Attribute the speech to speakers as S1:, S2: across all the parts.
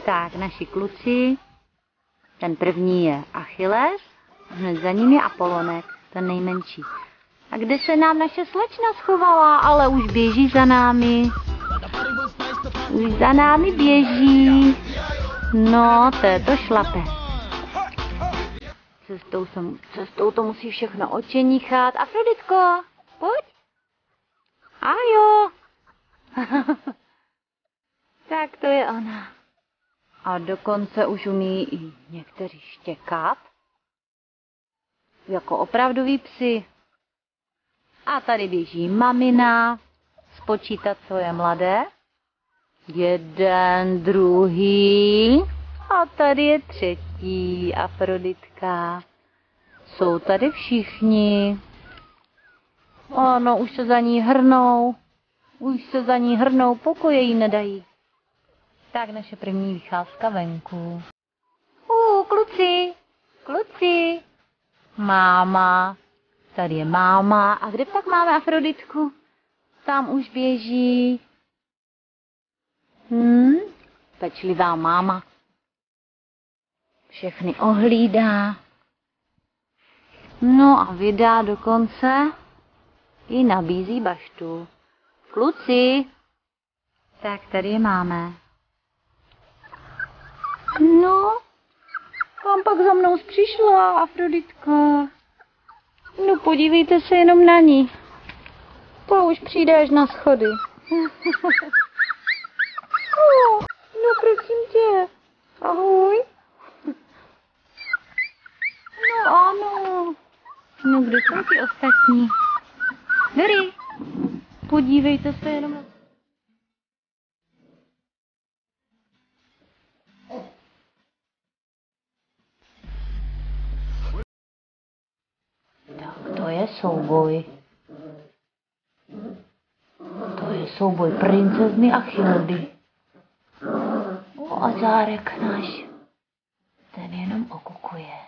S1: Tak, naši kluci. Ten první je Achilles, hned za ním je Apolonek, ten nejmenší. A kde se nám naše slečna schovala, ale už běží za námi. Už za námi běží. No, to šlape. Cestou to musí všechno očenichat. Afroditko, pojď. A jo. Tak to je ona. A dokonce už umí i někteří štěkat. Jako opravdoví psi. A tady běží mamina spočítat, co je mladé. Jeden, druhý. A tady je třetí Afroditka. Jsou tady všichni. Ano, už se za ní hrnou. Už se za ní hrnou, pokoje jí nedají. Tak naše první vycházka venku. Kluci, kluci. Máma. Tady je máma. A kde pak máme Afroditku? Tam už běží. Pečlivá máma. Všechny ohlídá. No a vydá dokonce i nabízí baštu. Kluci. Tak tady je máme. No, kam pak za mnou přišla Afroditka? No podívejte se jenom na ní. To už přijde až na schody. No prosím tě. Ahoj. No ano. No kde jsou ty ostatní? Dory, podívejte se jenom na... Tak to je souboj. To je souboj princezny a Childy. A Zárek náš, ten jenom okukuje.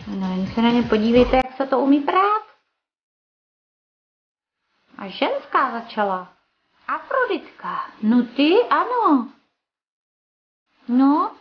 S1: No jen se na ně podívejte, jak se to umí prát. A ženská začala. Afroditka. No ty, ano. No,